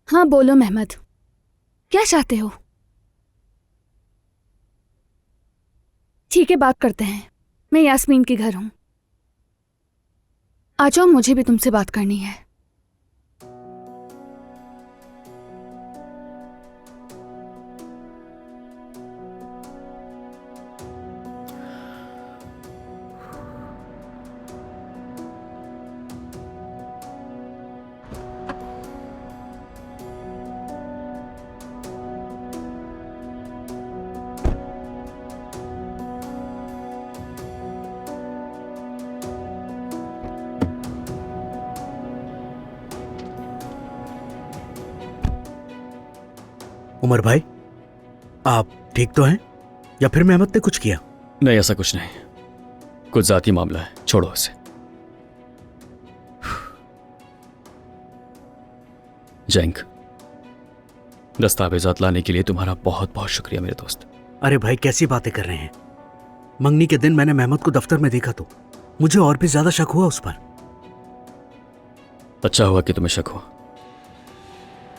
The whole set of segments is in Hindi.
हाँ बोलो मेहमद, क्या चाहते हो? ठीक है, बात करते हैं। मैं यास्मीन के घर हूँ। आ जाओ, मुझे भी तुमसे बात करनी है। उमर भाई, आप ठीक तो हैं या फिर मेहमद ने कुछ किया? नहीं, ऐसा कुछ नहीं। कुछ जाती मामला है, छोड़ो उसे। जैंक, दस्तावेजात लाने के लिए तुम्हारा बहुत बहुत शुक्रिया मेरे दोस्त। अरे भाई, कैसी बातें कर रहे हैं? मंगनी के दिन मैंने मेहमद को दफ्तर में देखा तो मुझे और भी ज्यादा शक हुआ उस पर। अच्छा हुआ कि तुम्हें शक हुआ।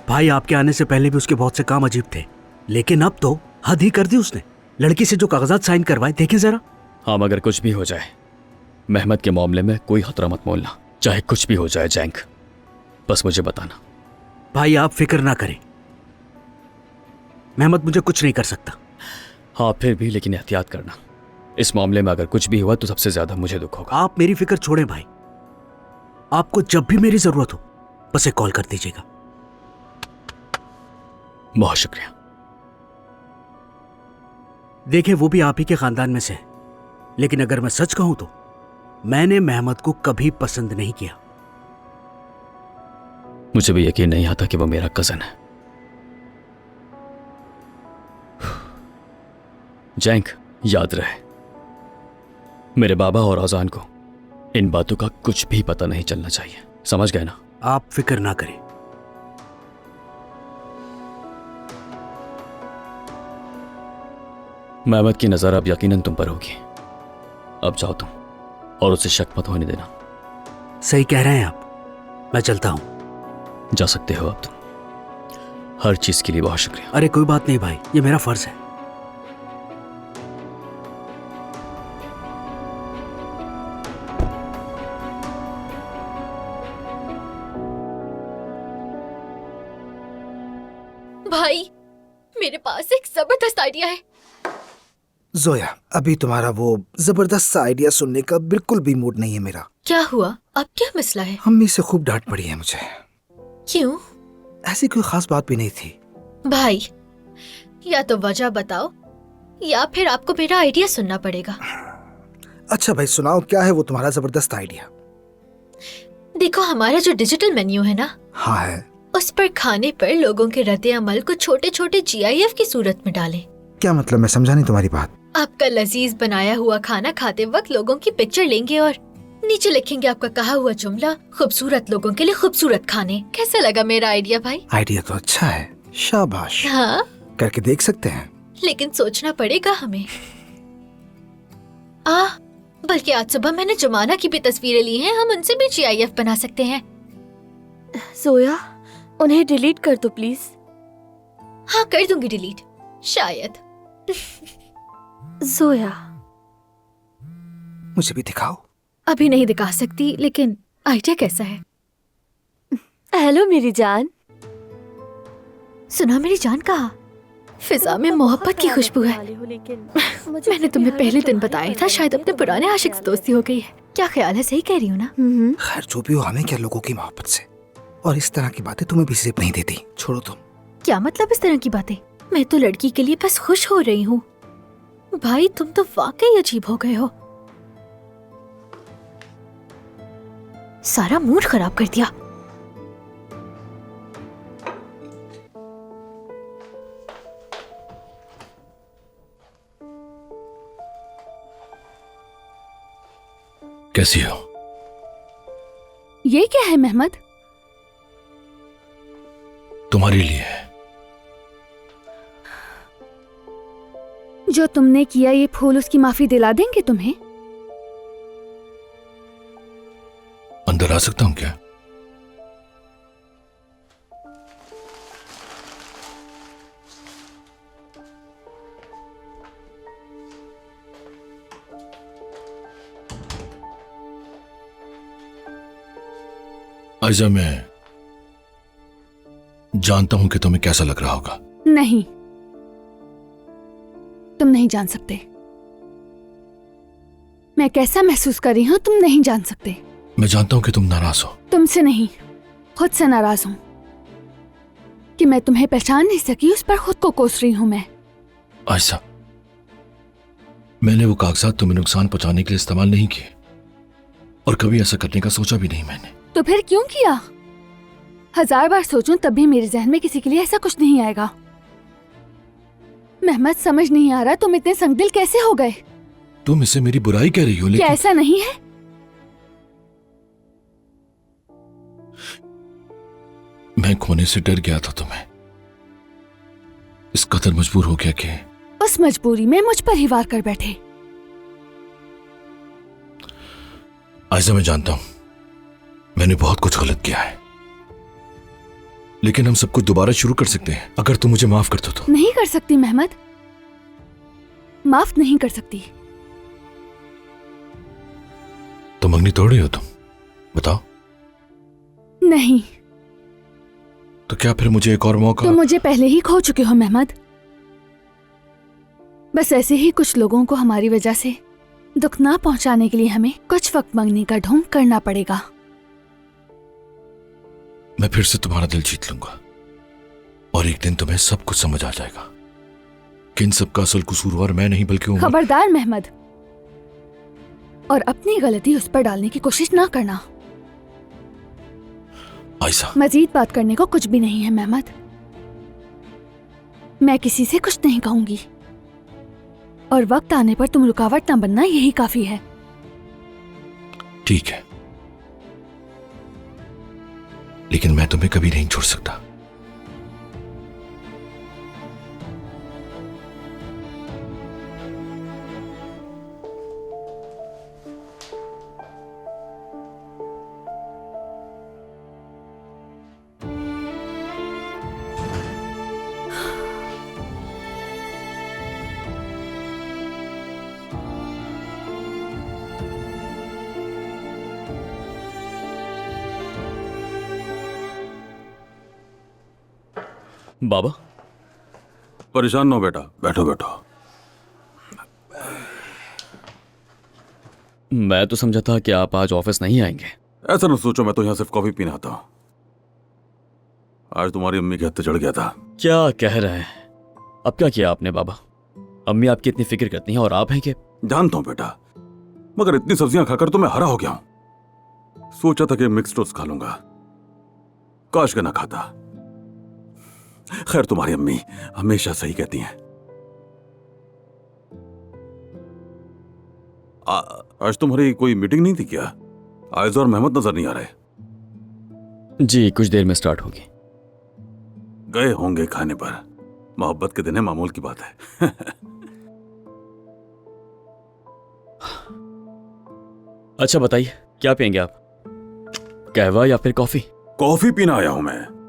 भाई, आपके आने से पहले भी उसके बहुत से काम अजीब थे, लेकिन अब तो हद ही कर दी उसने। लड़की से जो कागजात साइन करवाए, देखें जरा। हाँ, मगर कुछ भी हो जाए, मेहमद के मामले में कोई खतरा मत मोलना। चाहे कुछ भी हो जाए जैंक, बस मुझे बताना। भाई, आप फिक्र ना करें, मेहमद मुझे कुछ नहीं कर सकता। हाँ, फिर भी लेकिन एहतियात करना। इस मामले में अगर कुछ भी हुआ तो सबसे ज्यादा मुझे दुख होगा। आप मेरी फिक्र छोड़ें भाई। आपको जब भी मेरी जरूरत हो बस एक कॉल कर दीजिएगा। बहुत शुक्रिया। देखें, वो भी आप ही के खानदान में से है, लेकिन अगर मैं सच कहूं तो मैंने मेहमद को कभी पसंद नहीं किया। मुझे भी यकीन नहीं आता कि वो मेरा कजन है। जैंक, याद रहे, मेरे बाबा और औजान को इन बातों का कुछ भी पता नहीं चलना चाहिए। समझ गए ना? आप फिक्र ना करें। मेहमद की नजर अब यकीनन तुम पर होगी। अब जाओ तुम, और उसे शक मत होने देना। सही कह रहे हैं आप, मैं चलता हूं। जा सकते हो अब तुम। हर चीज के लिए बहुत शुक्रिया। अरे कोई बात नहीं भाई, ये मेरा फर्ज है। भाई, मेरे पास एक जबरदस्त आइडिया है। जोया, अभी तुम्हारा वो जबरदस्त सा आइडिया सुनने का बिल्कुल भी मूड नहीं है मेरा। क्या हुआ? अब क्या मसला है? अम्मी से खूब डांट पड़ी है मुझे। क्यों? ऐसी कोई खास बात भी नहीं थी। भाई, या तो वजह बताओ या फिर आपको मेरा आइडिया सुनना पड़ेगा। अच्छा भाई, सुनाओ, क्या है वो तुम्हारा जबरदस्त आइडिया? देखो, हमारा जो डिजिटल मेन्यू है ना, हाँ है। उस पर खाने पर लोगों के रद्द अमल को छोटे छोटे GIF की सूरत में डालें। क्या मतलब? मैं समझा नहीं तुम्हारी बात। आपका लजीज बनाया हुआ खाना खाते वक्त लोगों की पिक्चर लेंगे और नीचे लिखेंगे आपका कहा हुआ जुमला, खूबसूरत लोगों के लिए खूबसूरत खाने। कैसा लगा मेरा आइडिया भाई? आइडिया तो अच्छा है, शाबाश। हाँ, करके देख सकते हैं। लेकिन सोचना पड़ेगा हमें। बल्कि आज सुबह मैंने जुमाना की भी तस्वीरें ली हैं, हम उनसे भी GIF बना सकते हैं। जोया, उन्हें डिलीट कर दो प्लीज। हाँ, कर दूंगी डिलीट, शायद। जोया, मुझे भी दिखाओ। अभी नहीं दिखा सकती, लेकिन आइडिया कैसा है? हेलो मेरी जान। सुना मेरी जान, कहा फिजा में मोहब्बत की खुशबू है। मैंने तुम्हें पहले दिन बताया था, शायद अपने पुराने आशिक से दोस्ती हो गई है। क्या ख्याल है? सही कह रही हूँ ना? खैर, जो भी हो, हमें क्या लोगों की मोहब्बत से। और इस तरह की बातें तुम्हें भी सिर्फ नहीं देती। छोड़ो तुम। क्या मतलब इस तरह की बातें? मैं तो लड़की के लिए बस खुश हो रही हूँ। भाई, तुम तो वाकई अजीब हो गए हो। सारा मूड खराब कर दिया। कैसी हो? ये क्या है मेहमद? तुम्हारे लिए है। जो तुमने किया, ये फूल उसकी माफी दिला देंगे तुम्हें? अंदर आ सकता हूँ क्या? आयजा, मैं जानता हूं कि तुम्हें कैसा लग रहा होगा। नहीं, तुम नहीं जान सकते। मैं कैसा महसूस कर रही हूं तुम नहीं जान सकते। मैं जानता हूं कि तुम नाराज हो। तुमसे नहीं, खुद से नाराज हूं कि मैं तुम्हें पहचान नहीं सकी, उस पर खुद को कोस रही हूं मैं। आयशा, मैंने वो कागजात तुम्हें नुकसान पहुंचाने के लिए इस्तेमाल नहीं किए और कभी ऐसा करने का सोचा भी नहीं मैंने। तो फिर क्यों किया? 1000 बार सोचूं तब भी मेरे जहन में किसी के लिए ऐसा कुछ नहीं आएगा। मेहमद, समझ नहीं आ रहा तुम इतने संगदिल कैसे हो गए। तुम इसे मेरी बुराई कह रही हो, क्या लेकिन ऐसा नहीं है? मैं खोने से डर गया था तुम्हें। इस कदर मजबूर हो गया कि उस मजबूरी में मुझ पर ही वार कर बैठे। आयशा, मैं जानता हूं मैंने बहुत कुछ गलत किया है, लेकिन हम सब कुछ दोबारा शुरू कर सकते हैं अगर तुम मुझे माफ कर दो तो। नहीं कर सकती मेहमद, माफ नहीं कर सकती। तो मंगनी तोड़ रही हो तुम? बताओ। नहीं, तो क्या फिर मुझे एक और मौका? तुम मुझे पहले ही खो चुके हो मेहमद। बस ऐसे ही कुछ लोगों को हमारी वजह से दुख ना पहुंचाने के लिए हमें कुछ वक्त मांगने का ढोंग करना पड़ेगा। मैं फिर से तुम्हारा दिल जीत लूंगा और एक दिन तुम्हें सब कुछ समझ आ जाएगा कि इन सब का असल कसूरवार मैं नहीं बल्कि उमर। खबरदार मेहमद, और अपनी गलती उस पर डालने की कोशिश ना करना। आयशा, मजीद बात करने को कुछ भी नहीं है मेहमद। मैं किसी से कुछ नहीं कहूंगी और वक्त आने पर तुम रुकावट ना बनना, यही काफी है। ठीक है, लेकिन मैं तुम्हें कभी नहीं छोड़ सकता। बाबा, परेशान ना हो बेटा, बैठो बैठो। मैं तो समझा था कि आप आज ऑफिस नहीं आएंगे। ऐसा ना सोचो, मैं तो यहां सिर्फ कॉफी पीने आता हूं। आज तुम्हारी अम्मी के हत्थे चढ़ गया था। क्या कह रहे हैं? अब क्या किया आपने बाबा? अम्मी आपकी इतनी फिक्र करती हैं और आप हैं कि? जानता हूं बेटा, मगर इतनी सब्जियां खाकर तो मैं हरा हो गया हूं। सोचा था कि मिक्स टोस्ट खा लूंगा, काश के ना खाता। खैर, तुम्हारी अम्मी हमेशा सही कहती हैं। आज तुम्हारी कोई मीटिंग नहीं थी क्या? आयज और मेहमद नजर नहीं आ रहे। जी, कुछ देर में स्टार्ट होगी। गए होंगे खाने पर। मोहब्बत के दिन है, मामूल की बात है। अच्छा बताइए, क्या पियेंगे आप? कहवा या फिर कॉफी? कॉफी पीना आया हूं मैं।